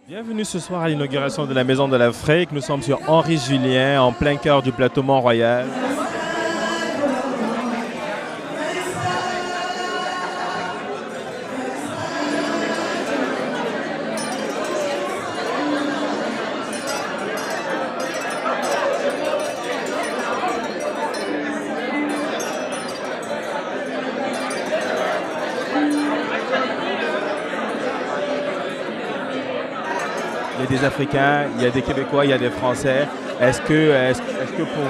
Bienvenue ce soir à l'inauguration de la Maison de l'Afrique. Nous sommes sur Henri Julien, en plein cœur du plateau Mont-Royal. Il y a des Africains, il y a des Québécois, il y a des Français. Est-ce que pour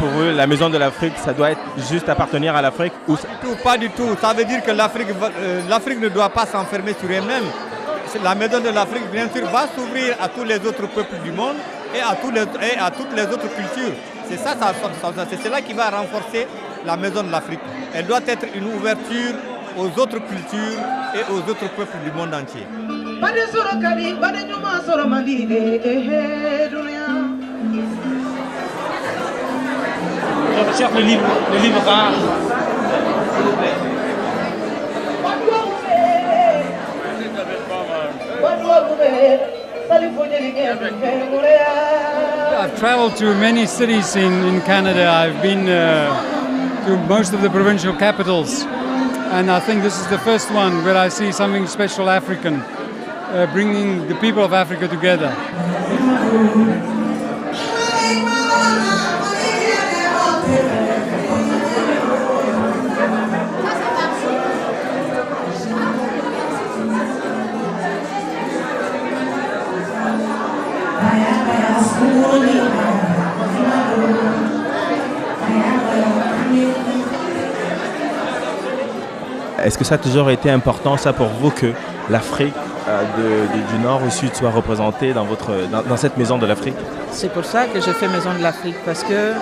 vous, la Maison de l'Afrique, ça doit être juste appartenir à l'Afrique ou... Pas du tout. Ça veut dire que l'Afrique ne doit pas s'enfermer sur elle-même. La Maison de l'Afrique, bien sûr, va s'ouvrir à tous les autres peuples du monde et à toutes les autres cultures. C'est ça, c'est cela qui va renforcer la Maison de l'Afrique. Elle doit être une ouverture aux autres cultures et aux autres peuples du monde entier. Je cherche le livre rare. I've traveled to many cities in Canada. I've been to most of the provincial capitals. And I think this is the first one where I see something special African, bringing the people of Africa together. Est-ce que ça a toujours été important, ça, pour vous, que l'Afrique du Nord au Sud soit représentée dans cette Maison de l'Afrique? C'est pour ça que je fais Maison de l'Afrique, parce que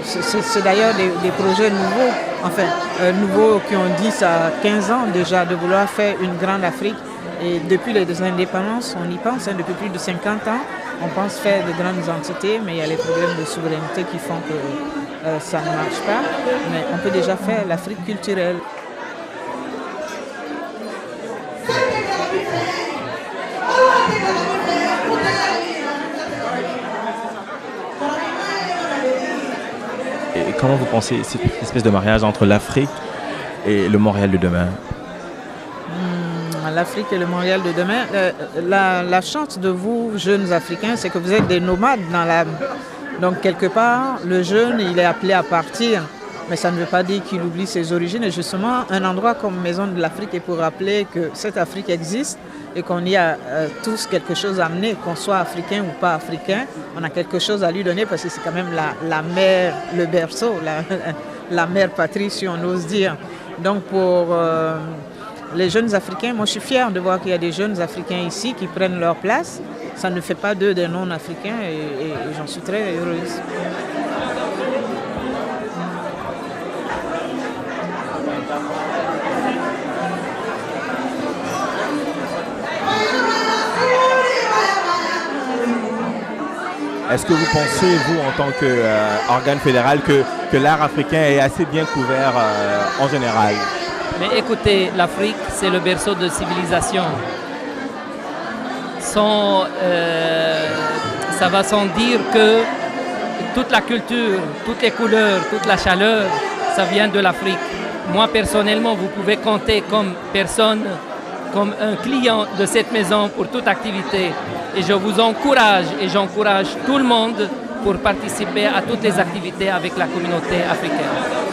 c'est d'ailleurs des projets nouveaux qui ont 10 à 15 ans déjà de vouloir faire une grande Afrique. Et depuis les indépendances, on y pense, depuis plus de 50 ans, on pense faire de grandes entités, mais il y a les problèmes de souveraineté qui font que ça ne marche pas. Mais on peut déjà faire l'Afrique culturelle. Et comment vous pensez cette espèce de mariage entre l'Afrique et le Montréal de demain? L'Afrique et le Montréal de demain. La chance de vous, jeunes Africains, c'est que vous êtes des nomades dans l'âme. Donc, quelque part, le jeune, il est appelé à partir, mais ça ne veut pas dire qu'il oublie ses origines. Et justement, un endroit comme Maison de l'Afrique est pour rappeler que cette Afrique existe et qu'on y a tous quelque chose à amener, qu'on soit africain ou pas africain. On a quelque chose à lui donner parce que c'est quand même la mère, le berceau, la mère patrie, si on ose dire. Donc, pour les jeunes Africains, moi je suis fière de voir qu'il y a des jeunes Africains ici qui prennent leur place. Ça ne fait pas d'eux des non-africains et j'en suis très heureuse. Est-ce que vous pensez, vous, en tant qu'organe fédéral, que l'art africain est assez bien couvert en général? Mais écoutez, l'Afrique, c'est le berceau de civilisation. Ça va sans dire que toute la culture, toutes les couleurs, toute la chaleur, ça vient de l'Afrique. Moi, personnellement, vous pouvez compter comme personne, comme un client de cette maison pour toute activité. Et je vous encourage et j'encourage tout le monde pour participer à toutes les activités avec la communauté africaine.